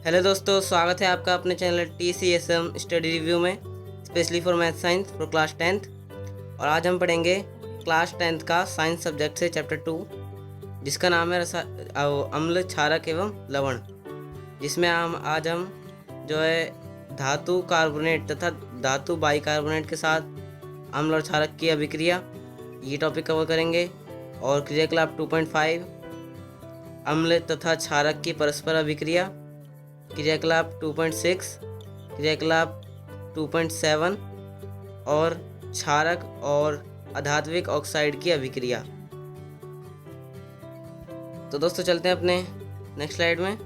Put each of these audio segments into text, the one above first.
Hello दोस्तों, स्वागत है आपका अपने चैनल TCSM स्टडी रिव्यू में, specially for math science for class 10th। और आज हम पढ़ेंगे क्लास 10th का साइंस सब्जेक्ट से चैप्टर 2, जिसका नाम है अम्ल, क्षारक एवं लवण। जिसमें आज हम जो है धातु कार्बोनेट तथा धातु बाइकार्बोनेट के साथ अम्ल और क्षारक की अभिक्रिया, ये टॉपिक कवर करेंगे। और क्रियाकलाप 2.5 अम्ल तथा क्षारक की परस्पर अभिक्रिया, क्रियाकलाप 2.6, क्रियाकलाप 2.7 और क्षारक और अधात्विक ऑक्साइड की अभिक्रिया। तो दोस्तों चलते हैं अपने नेक्स्ट स्लाइड में।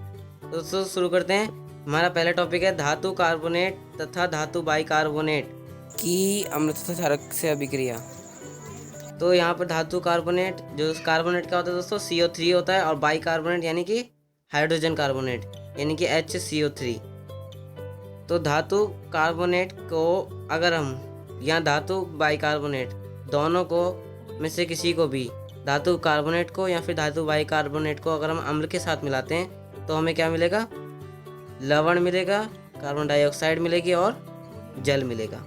दोस्तों शुरू करते हैं। हमारा पहला टॉपिक है धातु कार्बोनेट तथा धातु बाइकार्बोनेट की अम्ल तथा क्षारक से अभिक्रिया। तो यहाँ पर धातु कार्बोनेट, जो कार्बोनेट क्या होता है दोस्तों, CO3 होता है, और बाइकार्बोनेट यानी कि हाइड्रोजन कार्बोनेट यानी कि HCO3। तो धातु कार्बोनेट को अगर हम या धातु बाइकार्बोनेट दोनों को में से किसी को भी, धातु कार्बोनेट को या फिर धातु बाइकार्बोनेट को अगर हम अम्ल के साथ मिलाते हैं तो हमें क्या मिलेगा? लवण मिलेगा, कार्बन डाइऑक्साइड मिलेगी और जल मिलेगा।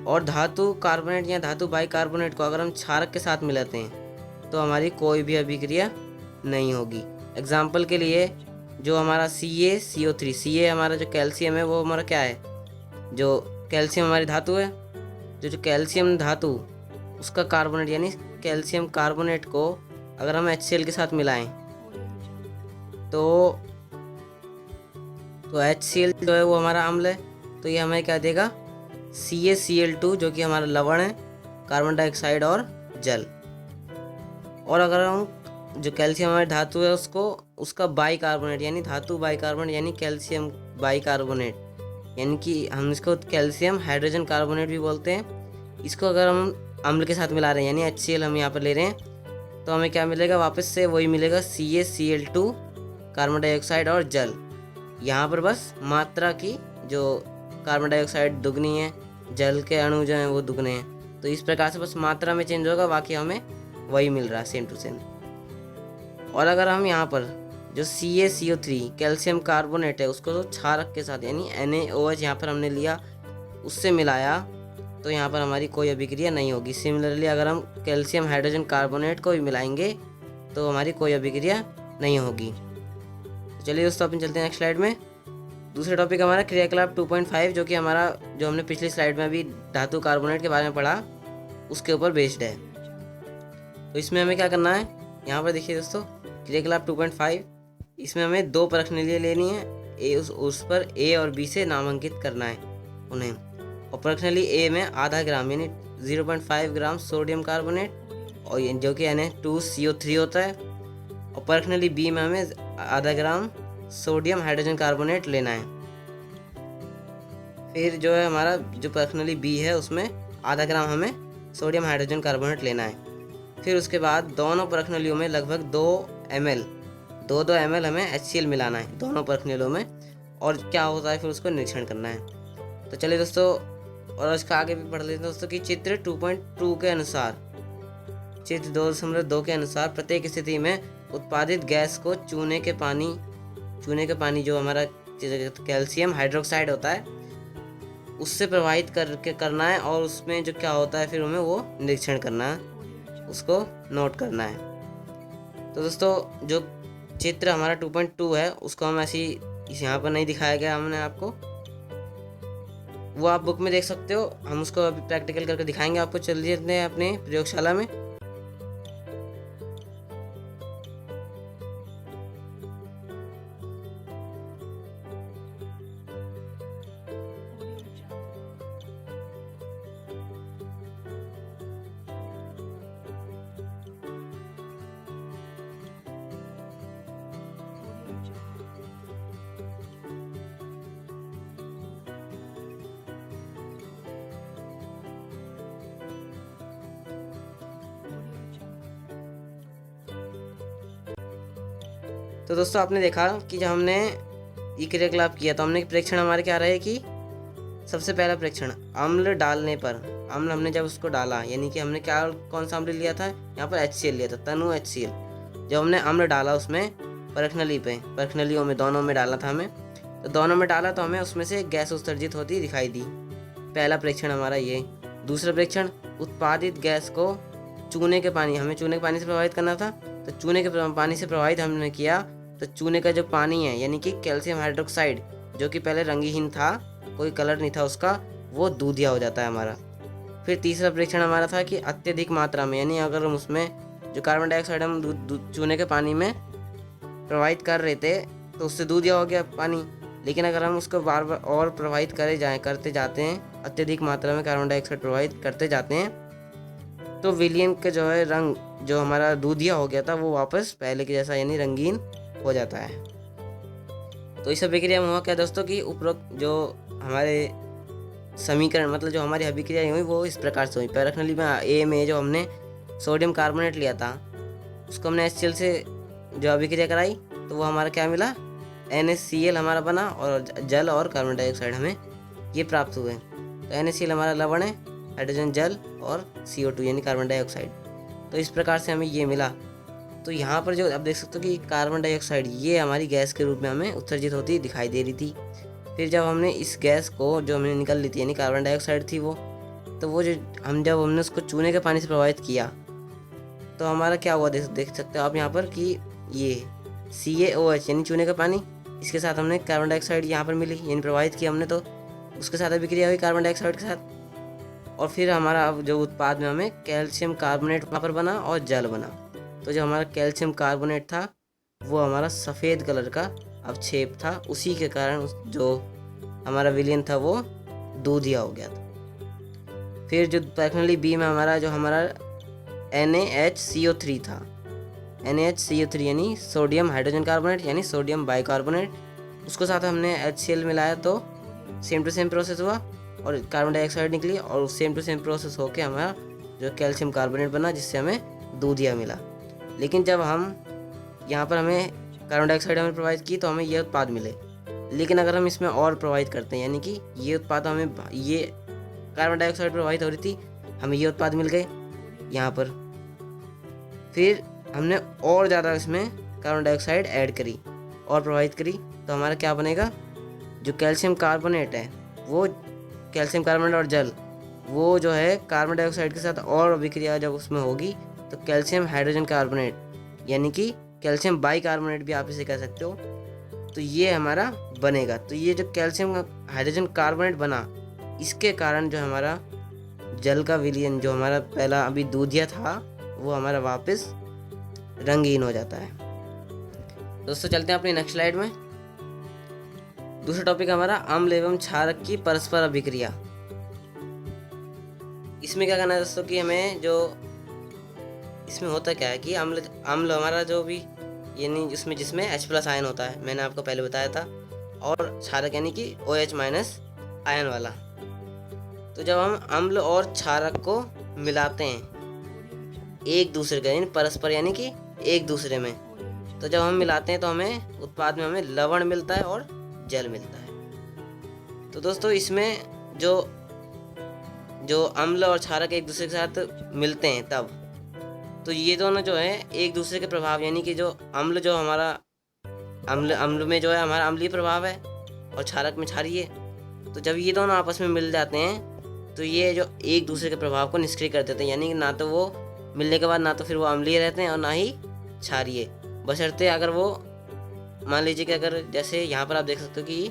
और धातु कार्बोनेट या धातु बाइकार्बोनेट को अगर हम क्षारक के साथ मिलाते हैं तो हमारी कोई भी अभिक्रिया नहीं होगी। एग्जाम्पल के लिए जो हमारा CaCO3, Ca हमारा जो कैल्शियम है वो हमारा क्या है? जो कैल्शियम हमारी धातु है, जो कैल्शियम धातु उसका कार्बोनेट यानी कैल्शियम कार्बोनेट को अगर हम HCl के साथ मिलाएं तो HCl जो है वो हमारा अम्ल है। तो ये हमें क्या देगा? CaCl2 जो कि हमारा लवण है, कार्बन डाइऑक्साइड और जल। और अगर हम जो कैल्शियम हमारी धातु है उसका बाइकार्बोनेट यानी धातु बाइकार्बोनेट यानी कैल्शियम बाइकार्बोनेट, यानी कि हम इसको कैल्शियम हाइड्रोजन कार्बोनेट भी बोलते हैं। इसको अगर हम अम्ल के साथ मिला रहे हैं यानी HCl हम यहाँ पर ले रहे हैं तो हमें क्या मिलेगा? वापस से वही मिलेगा, CaCl2 कार्बन डाइऑक्साइड और जल। यहाँ पर बस मात्रा की, जो कार्बन डाइऑक्साइड दुगनी है, जल के अणु जो हैं वो दुगने हैं। तो इस प्रकार से बस मात्रा में चेंज होगा, बाकी हमें वही मिल रहा है सेम टू सेम। और अगर हम यहाँ पर जो CaCO3 कैल्शियम कार्बोनेट है उसको तो क्षारक के साथ यानी NaOH यहाँ पर हमने लिया, उससे मिलाया, तो यहाँ पर हमारी कोई अभिक्रिया नहीं होगी। सिमिलरली अगर हम कैल्शियम हाइड्रोजन कार्बोनेट को भी मिलाएंगे तो हमारी कोई अभिक्रिया नहीं होगी। तो चलिए दोस्तों अपन चलते हैं नेक्स्ट स्लाइड में। दूसरा टॉपिक हमारा क्रियाकलाप 2.5, जो कि हमारा जो हमने पिछली स्लाइड में अभी धातु कार्बोनेट के बारे में पढ़ा उसके ऊपर बेस्ड है। तो इसमें हमें क्या करना है? यहाँ पर देखिए दोस्तों, क्रियाकलाप 2.5, इसमें हमें दो परखनीय लेनी है, उस पर A और B से नामांकित करना है उन्हें। और परखनीय A में आधा ग्राम यानी 0.5 ग्राम सोडियम कार्बोनेट और जो कि Na2CO3 होता है। और परखनीय B में हमें आधा ग्राम सोडियम हाइड्रोजन कार्बोनेट लेना है। फिर जो है हमारा जो परखनीय B है उसमें आधा ग्राम हमें सोडियम हाइड्रोजन कार्बोनेट लेना है। फिर उसके बाद दोनों परखनीयों में लगभग 2 ml हमें HCl मिलाना है दोनों परखनीयों में। और क्या होता है फिर उसको निरीक्षण करना है। तो चलिए दोस्तों, और इसका आगे भी पढ़ लेते हैं दोस्तों कि चित्र 2.2 के अनुसार, चित्र 2.2 के अनुसार प्रत्येक स्थिति में उत्पादित गैस को चूने के पानी जो हमारा कैल्शियम हाइड्रोक्साइड होता है उससे प्रवाहित करना है। और उसमें जो क्या होता है फिर हमें वो निरीक्षण करना है, उसको नोट करना है। तो दोस्तों जो चित्र हमारा 2.2 है उसको हम ऐसे यहाँ पर नहीं दिखाया गया हमने आपको, वो आप बुक में देख सकते हो। हम उसको अभी प्रैक्टिकल करके दिखाएंगे आपको। चलिए अपने प्रयोगशाला में। तो दोस्तों आपने देखा कि जब हमने ये क्रियाकलाप किया तो हमने प्रेक्षण हमारे क्या रहे कि सबसे पहला प्रेक्षण अम्ल डालने पर, अम्ल हमने जब उसको डाला यानी कि हमने क्या कौन सा अम्ल लिया था? यहाँ पर HCl लिया था, तनु HCl। जब हमने अम्ल डाला उसमें परखनलियों में, दोनों में डाला था हमें। तो दोनों में डाला तो हमें उसमें से गैस उत्सर्जित होती दिखाई दी। पहला परीक्षण हमारा ये। दूसरा परीक्षण, उत्पादित गैस को चूने के पानी, हमें चूने के पानी से प्रभावित करना था। तो चूने के पानी से प्रभावित हमने किया तो चूने का जो पानी है यानी कि कैल्शियम हाइड्रोक्साइड, जो कि पहले रंगहीन था, कोई कलर नहीं था उसका, वो दूधिया हो जाता है हमारा। फिर तीसरा परीक्षण हमारा था कि अत्यधिक मात्रा में, यानी अगर हम उसमें जो कार्बन डाइऑक्साइड हम चूने के पानी में प्रवाहित कर रहे थे तो उससे दूधिया हो गया पानी। लेकिन अगर हम उसको बार बार और प्रवाहित करते जाते हैं, अत्यधिक मात्रा में कार्बन डाइऑक्साइड प्रवाहित करते जाते हैं, तो विलयन का जो है रंग, जो हमारा दूधिया हो गया था, वो वापस पहले के जैसा यानी रंगीन हो जाता है। तो इस अभिक्रिया में हुआ क्या दोस्तों कि उपरोक्त जो हमारे समीकरण, मतलब जो हमारी अभिक्रिया हुई वो इस प्रकार से हुई। पैराक्नली में ए में जो हमने सोडियम कार्बोनेट लिया था उसको हमने HCl से जो अभिक्रिया कराई तो वो हमारा क्या मिला, NaCl हमारा बना और जल और कार्बन डाइऑक्साइड हमें ये प्राप्त हुए। तो NaCl हमारा लवण है, हाइड्रोजन जल और CO2 यानी कार्बन डाइऑक्साइड। तो इस प्रकार से हमें ये मिला। तो यहाँ पर जो आप देख सकते हो कि कार्बन डाइऑक्साइड ये हमारी गैस के रूप में हमें उत्सर्जित होती दिखाई दे रही थी। फिर जब हमने इस गैस को जो हमें निकल ली थी यानी कार्बन डाइऑक्साइड थी वो, तो वो जो जब हमने उसको चूने के पानी से प्रभावित किया तो हमारा क्या हुआ, देख सकते हो आप यहाँ पर कि ये CaOH यानी चूने का पानी, इसके साथ हमने कार्बन डाइऑक्साइड यहाँ पर मिली, यानी प्रभावित किया हमने, तो उसके साथ अभिक्रिया हुई कार्बन डाइऑक्साइड के साथ। और फिर हमारा अब जो उत्पाद में हमें कैल्शियम कार्बोनेट वहाँ पर बना और जल बना। तो जो हमारा कैल्शियम कार्बोनेट था वो हमारा सफ़ेद कलर का अवक्षेप था, उसी के कारण जो हमारा विलयन था वो दूधिया हो गया था। फिर जो पैराक्नली बी में हमारा जो हमारा NaHCO3 था, NaHCO3 यानी सोडियम हाइड्रोजन कार्बोनेट यानी सोडियम बाइकार्बोनेट, उसको साथ हमने HCl मिलाया तो सेम टू सेम प्रोसेस हुआ और कार्बन डाइऑक्साइड निकली और सेम टू सेम प्रोसेस होके हमारा जो कैल्शियम कार्बोनेट बना जिससे हमें दूधिया मिला। लेकिन जब हम यहाँ पर हमें कार्बन डाइऑक्साइड हमें प्रोवाइड की तो हमें ये उत्पाद मिले। लेकिन अगर हम इसमें और प्रोवाइड करते हैं, यानी कि ये उत्पाद हमें, ये कार्बन डाइऑक्साइड प्रोवाइड हो रही थी, हमें ये उत्पाद मिल गए यहाँ पर। फिर हमने और ज़्यादा इसमें कार्बन डाइऑक्साइड ऐड करी और प्रोवाइड करी तो हमारा क्या बनेगा, जो कैल्शियम कार्बोनेट है वो, कैल्शियम कार्बोनेट और जल वो जो है कार्बन डाइऑक्साइड के साथ और अभिक्रिया जब उसमें होगी तो कैल्शियम हाइड्रोजन कार्बोनेट यानी कि कैल्शियम बाइकार्बोनेट भी आप इसे कह सकते हो, तो ये हमारा बनेगा। तो ये जो कैल्शियम हाइड्रोजन कार्बोनेट बना, इसके कारण जो हमारा जल का विलयन, जो हमारा पहला अभी दूधिया था, वो हमारा वापस रंगीन हो जाता है। दोस्तों चलते हैं अपनी नेक्स्ट स्लाइड में। दूसरा टॉपिक हमारा अम्ल एवं क्षारक की परस्पर अभिक्रिया। इसमें क्या करना है दोस्तों कि हमें जो इसमें होता क्या है कि अम्ल हमारा जो भी यानी जिसमें H+ आयन होता है, मैंने आपको पहले बताया था, और क्षारक यानी कि OH- आयन वाला। तो जब हम अम्ल और क्षारक को मिलाते हैं एक दूसरे के, यानी परस्पर यानी कि एक दूसरे में, तो जब हम मिलाते हैं तो हमें उत्पाद में हमें लवण मिलता है और जल मिलता है। तो दोस्तों इसमें जो अम्ल और क्षारक एक दूसरे के साथ मिलते हैं तब, तो ये दोनों जो है एक दूसरे के प्रभाव, यानी कि जो अम्ल जो हमारा अम्ल में जो है हमारा अम्लीय प्रभाव है और क्षारक में क्षारीय, तो जब ये दोनों आपस में मिल जाते हैं तो ये जो एक दूसरे के प्रभाव को निष्क्रिय कर देते हैं, यानी कि ना तो वो मिलने के बाद ना तो फिर वो अम्लीय रहते हैं और ना ही क्षारीय, बशर्ते अगर वो, मान लीजिए कि अगर जैसे यहाँ पर आप देख सकते हो कि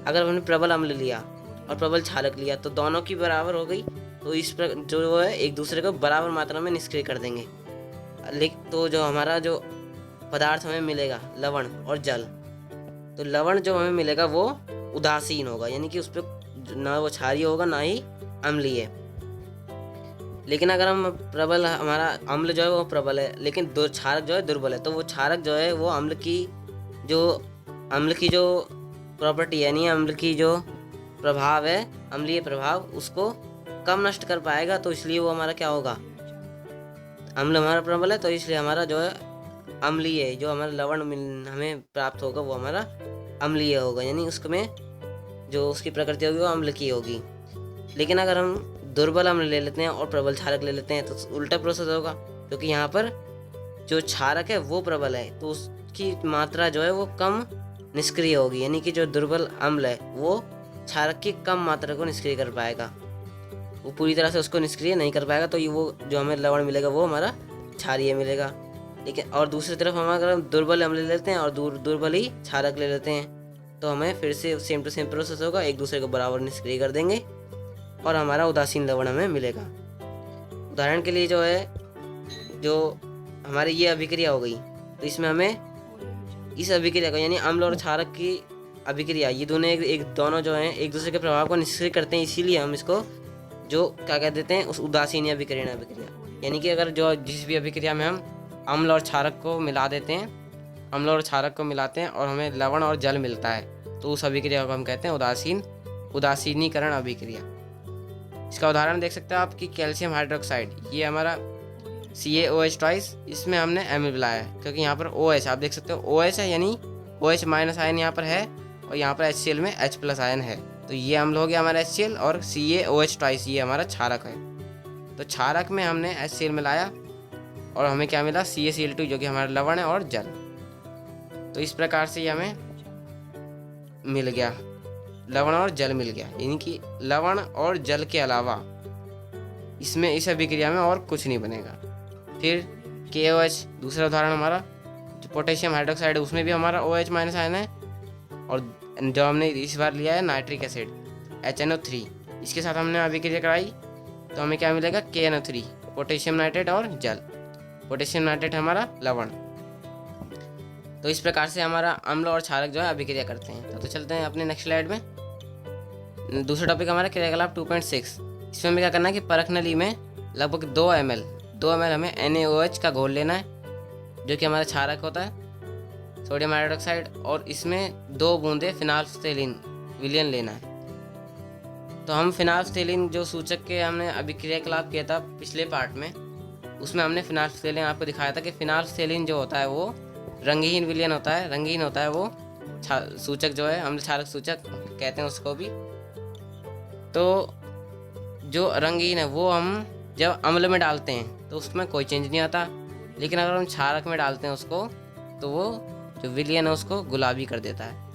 अगर हमने प्रबल अम्ल लिया और प्रबल क्षारक लिया तो दोनों की बराबर हो गई, तो इस पर जो है एक दूसरे को बराबर मात्रा में निष्क्रिय कर देंगे। लेकिन तो जो हमारा जो पदार्थ हमें मिलेगा लवण और जल, तो लवण जो हमें मिलेगा वो उदासीन होगा, यानी कि उस पर ना वो क्षारीय होगा ना ही अम्लीय। लेकिन अगर हम प्रबल, हमारा अम्ल जो है वो प्रबल है लेकिन क्षारक जो है दुर्बल है, तो वो क्षारक जो है वो अम्ल की जो प्रॉपर्टी यानी अम्ल की जो प्रभाव है, अम्लीय प्रभाव, उसको कम नष्ट कर पाएगा। तो इसलिए वो हमारा क्या होगा, अम्ल हमारा प्रबल है तो इसलिए हमारा जो है अम्लीय, जो हमारा लवण हमें प्राप्त होगा वो हमारा अम्लीय होगा, यानी उसमें जो उसकी प्रकृति होगी वो अम्ल की होगी। लेकिन अगर हम दुर्बल अम्ल ले लेते हैं और प्रबल क्षारक ले लेते हैं तो उल्टा प्रोसेस होगा, क्योंकि यहाँ पर जो क्षारक है वो प्रबल है तो की मात्रा जो है वो कम निष्क्रिय होगी, यानी कि जो दुर्बल अम्ल है वो क्षारक की कम मात्रा को निष्क्रिय कर पाएगा, वो पूरी तरह से उसको निष्क्रिय नहीं कर पाएगा। तो ये वो जो हमें लवण मिलेगा वो हमारा क्षारीय मिलेगा। लेकिन और दूसरी तरफ हम अगर दुर्बल अम्ल ले लेते हैं और दुर्बल ही क्षारक ले लेते हैं तो हमें फिर से सेम टू सेम प्रोसेस होगा, एक दूसरे को बराबर निष्क्रिय कर देंगे और हमारा उदासीन लवण हमें मिलेगा। उदाहरण के लिए जो है, जो हमारी ये अभिक्रिया हो गई, तो इसमें हमें इस अभिक्रिया को यानी अम्ल और क्षारक की अभिक्रिया, ये दोनों जो हैं एक दूसरे के प्रभाव को निष्क्रिय करते हैं, इसीलिए हम इसको जो क्या कह देते हैं, उस उदासीन या विकर्ण अभिक्रिया। यानी कि अगर जो जिस भी अभिक्रिया में हम अम्ल और क्षारक को मिला देते हैं, अम्ल और क्षारक को मिलाते हैं और हमें लवण और जल मिलता है, तो उस अभिक्रिया को हम कहते हैं उदासीनीकरण अभिक्रिया। इसका उदाहरण देख सकते हैं आप कि कैल्शियम हाइड्रोक्साइड, ये हमारा CaOH ट्वाइस, इसमें हमने Ml मिलाया है क्योंकि यहाँ पर OH आप देख सकते हो, OH है यानी OH माइनस आयन यहाँ पर है और यहाँ पर HCl में H प्लस आयन है, तो ये अम्ल हो गया हमारा HCl और CaOH ट्वाइस ये हमारा क्षारक है। तो क्षारक में हमने HCl मिलाया और हमें क्या मिला, CaCl2 जो कि हमारा लवण है और जल। तो इस प्रकार से ये हमें मिल गया, लवण और जल मिल गया, यानी कि लवण और जल के अलावा इसमें इस अभिक्रिया में और कुछ नहीं बनेगा। फिर KOH दूसरा उदाहरण हमारा, जो पोटेशियम हाइड्रोक्साइड है उसमें भी हमारा OH माइनस आयन है और जो हमने इस बार लिया है नाइट्रिक एसिड HNO3, इसके साथ हमने अभिक्रिया कराई तो हमें क्या मिलेगा, KNO3, पोटेशियम नाइट्रेट और जल। पोटेशियम नाइट्रेट हमारा लवण। तो इस प्रकार से हमारा अम्ल और क्षारक जो है अभिक्रिया करते हैं। तो चलते हैं अपने नेक्स्ट स्लाइड में। दूसरा टॉपिक हमारा क्रियाकलाप 2.6। इसमें हमें क्या करना है कि परख नली में लगभग 2 ml हमें NaOH का घोल लेना है जो कि हमारा क्षारक होता है, सोडियम हाइड्रोक्साइड, और इसमें 2 बूंदे फिनाल्फ्थेलिन विलयन लेना है। तो हम फिनाल्फ्थेलिन जो सूचक के हमने अभी क्रियाकलाप किया था पिछले पार्ट में, उसमें हमने फिनाल्फ्थेलिन आपको दिखाया था कि फिनाल्फ्थेलिन जो होता है वो रंगहीन विलयन होता है, रंगहीन होता है वो सूचक जो है, हम क्षारक सूचक कहते हैं उसको भी। तो जो रंगहीन है वो हम जब अम्ल में डालते हैं तो उसमें कोई चेंज नहीं आता, लेकिन अगर हम क्षारक में डालते हैं उसको तो वो जो विलयन है उसको गुलाबी कर देता है।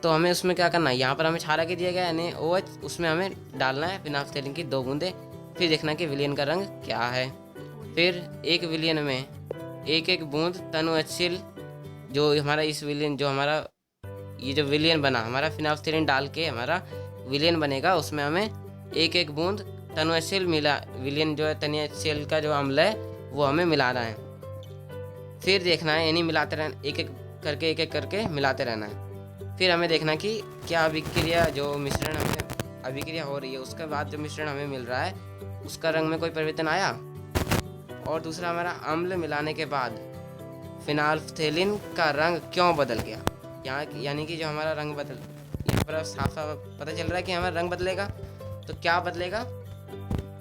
तो हमें उसमें क्या करना है, यहाँ पर हमें क्षारक ही दिया गया है NaOH, उसमें हमें डालना है फिनाल्फ्थेलिन की 2 बूंदे, फिर देखना कि विलयन का रंग क्या है। फिर एक विलयन में एक बूंद तनु HCl, जो हमारा इस विलयन जो हमारा ये जो विलयन बना हमारा फिनाल्फ्थेलिन डाल के हमारा विलयन बनेगा, उसमें हमें एक बूंद तनु HCl मिला, विलयन जो है तनु HCl का जो अम्ल है वो हमें मिलाना है। फिर देखना है, यानी मिलाते रहना, एक एक करके मिलाते रहना है। फिर हमें देखना कि क्या अभिक्रिया जो मिश्रण हमें अभिक्रिया हो रही है उसके बाद जो मिश्रण हमें मिल रहा है उसका रंग में कोई परिवर्तन आया। और दूसरा हमारा अम्ल मिलाने के बाद फिनाल्फ्थेलिन का रंग क्यों बदल गया, यहाँ यानी कि जो हमारा रंग बदल, यहाँ पर साफ साफ पता चल रहा है कि हमारा रंग बदलेगा। तो क्या बदलेगा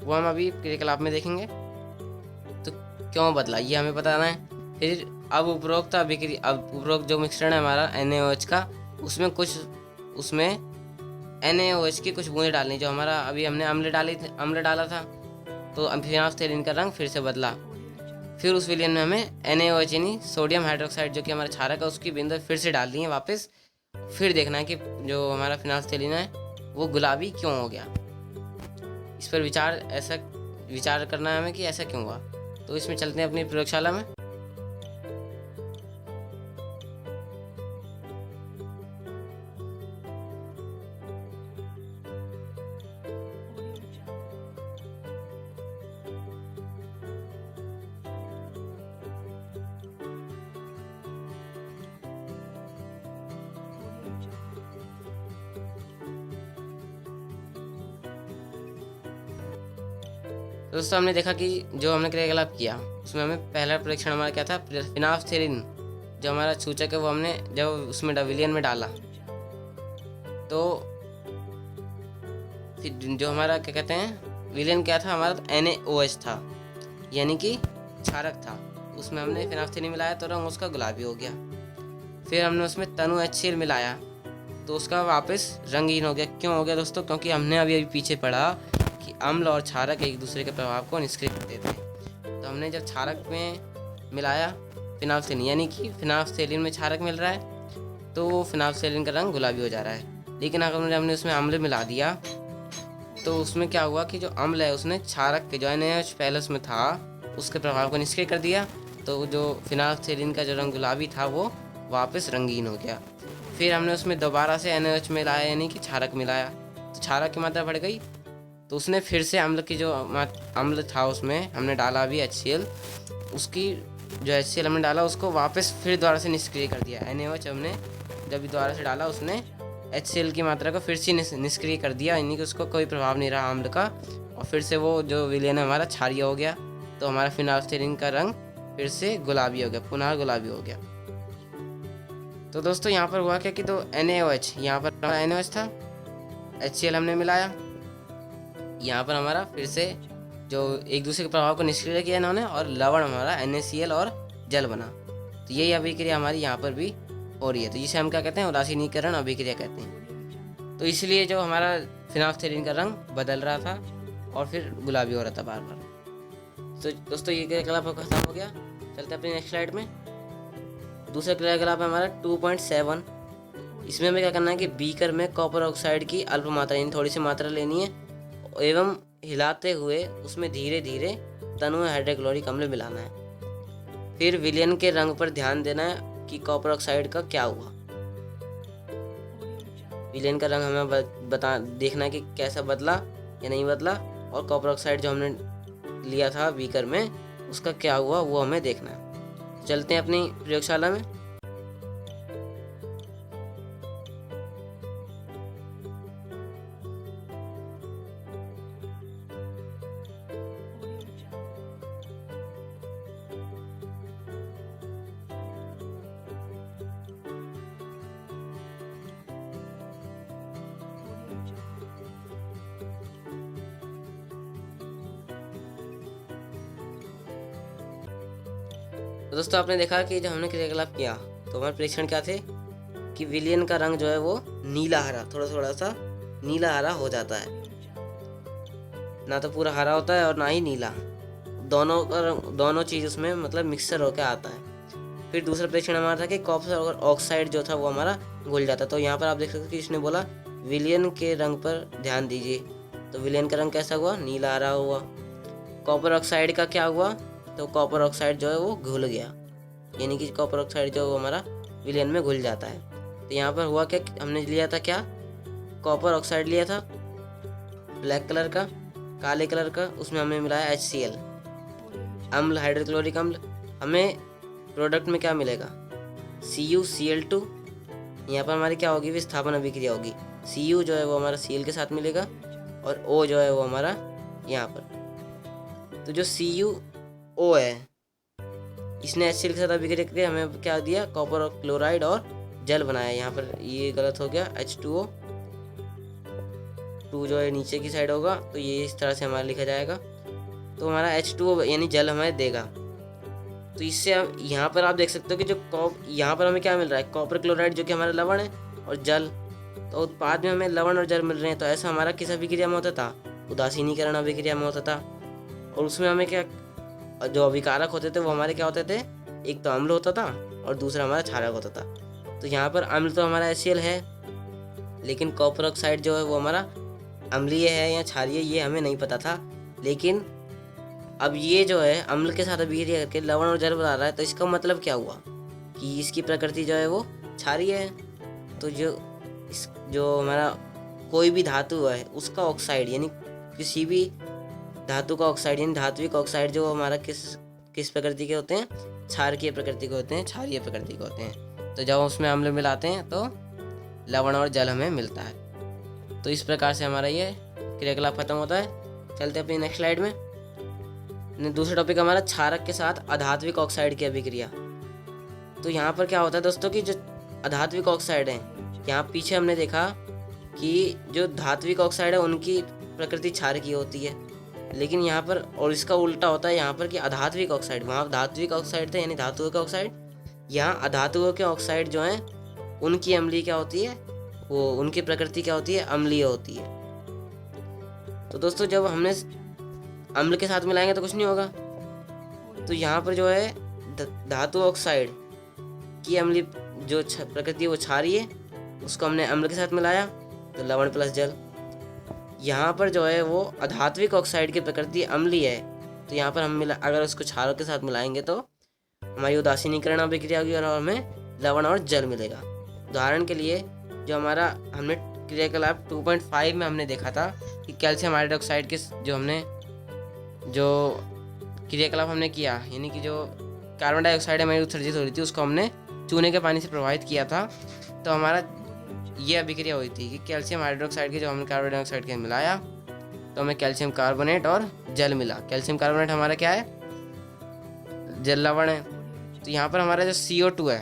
वो हम अभी क्रियाकलाप में देखेंगे। तो क्यों बदला ये हमें बताना है। फिर अब उपरोक्त जो मिश्रण है हमारा NaOH का, उसमें NaOH की कुछ बूंदें डालनी, जो हमारा अभी हमने अम्ल डाला था, तो फिनाल्फ्थेलिन का रंग फिर से बदला। फिर उस विलयन में हमें NaOH यानी सोडियम हाइड्रोक्साइड जो कि हमारा क्षारक है उसकी बूंदें फिर से डालनी है वापस। फिर देखना है कि जो हमारा फिनाल्फ्थेलिन है वो गुलाबी क्यों हो गया। इस पर विचार करना है हमें कि ऐसा क्यों हुआ। तो इसमें चलते हैं अपनी प्रयोगशाला में। तो दोस्तों हमने देखा कि जो हमने क्रियाकलाप किया उसमें हमें पहला परीक्षण हमारा क्या था, फिनाल्फ्थेलिन जो हमारा सूचक है वो हमने जब उसमें विलयन में डाला तो फिर जो हमारा क्या कहते हैं विलयन क्या था हमारा, NaOH था यानी कि क्षारक था, उसमें हमने फिनाल्फ्थेलिन मिलाया तो रंग उसका गुलाबी हो गया। फिर हमने उसमें तनु HCl मिलाया तो उसका वापस रंगहीन हो गया। क्यों हो गया दोस्तों, क्योंकि हमने अभी पीछे पढ़ा कि अम्ल और क्षारक एक दूसरे के प्रभाव को निष्क्रिय कर देते हैं। तो हमने जब क्षारक में मिलाया फिनाल्फथेलिन, यानी कि फिनाल्फथेलिन में क्षारक मिल रहा है तो वो फिनाल्फथेलिन का रंग गुलाबी हो जा रहा है। लेकिन अगर हमने उसमें अम्ल मिला दिया तो उसमें क्या हुआ कि जो अम्ल है उसने क्षारक के जो NaOH पहले उसमें था उसके प्रभाव को निष्क्रिय कर दिया, तो जो फिनाल्फथेलिन का जो रंग गुलाबी था वो वापस रंगीन हो गया। फिर हमने उसमें दोबारा से NaOH मिलाया, यानी कि क्षारक मिलाया, तो क्षारक की मात्रा बढ़ गई, तो उसने फिर से अम्ल की जो अम्ल था उसमें हमने डाला अभी HCl, उसकी जो HCl हमने डाला उसको वापस फिर दोबारा से निष्क्रिय कर दिया। NaOH हमने जब भी दोबारा से डाला उसने HCl की मात्रा को फिर से निष्क्रिय कर दिया, यानी कि उसको कोई प्रभाव नहीं रहा अम्ल का, और फिर से वो जो विलयन है हमारा क्षारीय हो गया, तो हमारा फिनाल्फथेलिन का रंग फिर से गुलाबी हो गया, पुनः गुलाबी हो गया। तो दोस्तों यहाँ पर हुआ क्या कि तो NaOH, यहाँ पर NaOH था, HCl हमने मिलाया, यहाँ पर हमारा फिर से जो एक दूसरे के प्रभाव को निष्क्रिय किया इन्होंने, और लवण हमारा NaCl और जल बना। तो यही अभिक्रिया हमारी यहाँ पर भी हो रही है, तो जिसे हम क्या कहते हैं, उदासीनीकरण अभिक्रिया कहते हैं। तो इसलिए जो हमारा फिनाल्फथेलिन का रंग बदल रहा था और फिर गुलाबी हो रहा था बार बार। तो दोस्तों ये क्रियाकलाप खत्म हो गया। चलते हैं अपनी नेक्स्ट स्लाइड में। दूसरा क्रियाकलाप है हमारा 2.7। इसमें हमें क्या करना है कि बीकर में कॉपर ऑक्साइड की अल्प मात्रा, यानी थोड़ी सी मात्रा लेनी है, एवं हिलाते हुए उसमें धीरे धीरे तनु हाइड्रोक्लोरिक अम्ल मिलाना है। फिर विलयन के रंग पर ध्यान देना है कि कॉपर ऑक्साइड का क्या हुआ। विलयन का रंग हमें देखना है कि कैसा बदला या नहीं बदला, और कॉपर ऑक्साइड जो हमने लिया था बीकर में उसका क्या हुआ वो हमें देखना है। चलते हैं अपनी प्रयोगशाला में। तो दोस्तों आपने देखा कि जब हमने क्रियाकलाप किया तो हमारे परीक्षण क्या थे कि विलयन का रंग जो है वो नीला हरा, थोड़ा थोड़ा सा नीला हरा हो जाता है, ना तो पूरा हरा होता है और ना ही नीला, दोनों चीज़ उसमें मतलब मिक्सर होकर आता है। फिर दूसरा परीक्षण हमारा था कि कॉपर ऑक्साइड जो था वो हमारा घुल जाता। तो यहाँ पर आप देख सकते हो कि इसने बोला विलयन के रंग पर ध्यान दीजिए, तो विलयन का रंग कैसा हुआ, नीला हरा हुआ। कॉपर ऑक्साइड का क्या हुआ, तो कॉपर ऑक्साइड जो है वो घुल गया, यानी कि कॉपर ऑक्साइड जो है वो हमारा विलयन में घुल जाता है। तो यहाँ पर हुआ क्या, हमने लिया था क्या, कॉपर ऑक्साइड लिया था ब्लैक कलर का, काले कलर का, उसमें हमने मिलाया HCl अम्ल, हाइड्रोक्लोरिक अम्ल। हमें प्रोडक्ट में क्या मिलेगा, CuCl2। यहाँ पर हमारी क्या होगी, विस्थापन अभिक्रिया होगी। Cu जो है वो हमारा Cl के साथ मिलेगा और O जो है वो हमारा यहाँ पर, तो जो CuO है इसने HCl के साथ अभिक्रिया करके हमें क्या दिया, कॉपर क्लोराइड और जल बनाया। यहाँ पर ये गलत हो गया, H2O, 2 जो है नीचे की साइड होगा, तो ये इस तरह से हमारा लिखा जाएगा, तो हमारा H2O यानी जल हमें देगा। तो इससे हम यहाँ पर आप देख सकते हो कि जो यहाँ पर हमें क्या मिल रहा है, कॉपर क्लोराइड जो कि हमारा लवण है और जल, तो उत्पाद में हमें लवण और जल मिल रहे हैं। तो ऐसा हमारा किस अभिक्रिया में होता था, उदासीनीकरण अभिक्रिया में होता था। और उसमें हमें क्या, जो अभिकारक होते थे वो हमारे क्या होते थे, एक तो अम्ल होता था और दूसरा हमारा क्षारक होता था। तो यहाँ पर अम्ल तो हमारा HCl है, लेकिन कॉपर ऑक्साइड जो है वो हमारा अम्लीय है या क्षारीय ये हमें नहीं पता था। लेकिन अब ये जो है अम्ल के साथ अभिक्रिया करके लवण और जल बना रहा है, तो इसका मतलब क्या हुआ कि इसकी प्रकृति जो है वो क्षारीय है। तो जो हमारा कोई भी धातु है उसका ऑक्साइड, यानी किसी भी धातु का ऑक्साइड, यानी धात्विक ऑक्साइड जो हमारा किस प्रकृति के होते हैं, क्षारकीय प्रकृति के होते हैं, क्षारीय प्रकृति के होते हैं। तो जब उसमें अम्ल मिलाते हैं तो लवण और जल हमें मिलता है। तो इस प्रकार से हमारा ये क्रियाकलाप खत्म होता है। चलते अपनी नेक्स्ट स्लाइड में। दूसरा टॉपिक हमारा क्षारक के साथ अधात्विक ऑक्साइड की अभिक्रिया। तो यहाँ पर क्या होता है दोस्तों कि जो अधात्विक ऑक्साइड हैं, यहाँ पीछे हमने देखा कि जो धात्विक ऑक्साइड है उनकी प्रकृति क्षारकीय होती है, लेकिन यहाँ पर और इसका उल्टा होता है यहाँ पर कि अधात्विक ऑक्साइड, वहाँ धात्विक ऑक्साइड थे यानी धातुओं के ऑक्साइड, यहाँ अधातुओं के ऑक्साइड जो हैं उनकी अम्लीय क्या होती है, वो उनकी प्रकृति क्या होती है, अम्लीय होती है। तो दोस्तों जब हमने अम्ल के साथ मिलाएंगे तो कुछ नहीं होगा। तो यहाँ पर जो है धातु ऑक्साइड की अम्लीय जो प्रकृति है वो क्षारीय है, उसको हमने अम्ल के साथ मिलाया तो लवण प्लस जल। यहाँ पर जो है वो अधात्विक ऑक्साइड की प्रकृति अम्लीय है, तो यहाँ पर हम अगर उसको क्षारक के साथ मिलाएंगे तो हमारी उदासीनीकरण अभिक्रिया होगी और हमें लवण और जल मिलेगा। उदाहरण के लिए जो हमारा हमने क्रियाकलाप 2.5 में हमने देखा था कि कैल्शियम हाइड्रोक्साइड के जो क्रियाकलाप हमने किया, यानी कि जो कार्बन डाइऑक्साइड हमारी उत्सर्जित हो रही थी उसको हमने चूने के पानी से प्रभावित किया था, तो हमारा ये अभिक्रिया हुई थी कि कैल्शियम हाइड्रोक्साइड के जो हमने कार्बन डाइऑक्साइड के मिलाया तो हमें कैल्शियम कार्बोनेट और जल मिला। कैल्शियम कार्बोनेट हमारा क्या है, जल लवण है। तो यहाँ पर हमारा जो CO2 है,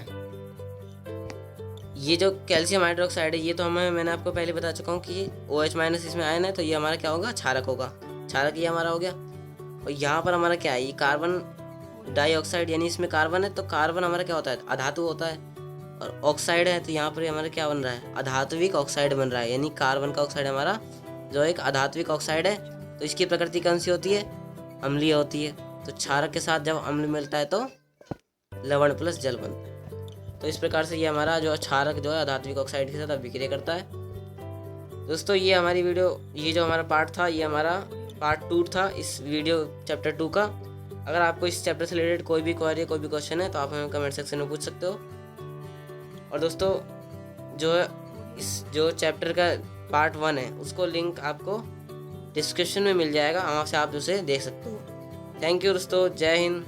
ये जो कैल्शियम हाइड्रोक्साइड है ये तो मैंने आपको पहले बता चुका हूँ कि OH- इसमें आयन है, तो ये हमारा क्या होगा, क्षारक होगा। क्षारक ये हमारा हो गया। और यहाँ पर हमारा क्या है, ये कार्बन डाइऑक्साइड, यानी इसमें कार्बन है तो कार्बन हमारा क्या होता है, अधातु होता है। और ऑक्साइड है तो यहाँ पर हमारा क्या बन रहा है, अधात्विक ऑक्साइड बन रहा है, यानी कार्बन का ऑक्साइड हमारा जो एक अधात्विक ऑक्साइड है। तो इसकी प्रकृति कौन सी होती है, अम्लीय होती है। तो क्षारक के साथ जब अम्ल मिलता है तो लवण प्लस जल बनता है। तो इस प्रकार से ये हमारा जो क्षारक जो है अधात्विक ऑक्साइड के साथ अभिक्रिया करता है। दोस्तों ये हमारी वीडियो, ये जो हमारा पार्ट था ये हमारा पार्ट 2 था इस वीडियो चैप्टर 2 का। अगर आपको इस चैप्टर से रिलेटेड कोई भी क्वेरी, कोई भी क्वेश्चन है तो आप हमें कमेंट सेक्शन में पूछ सकते हो। और दोस्तों जो है इस जो चैप्टर का पार्ट 1 है उसको लिंक आपको डिस्क्रिप्शन में मिल जाएगा, वहाँ से आप उसे देख सकते हो। थैंक यू दोस्तों, जय हिंद।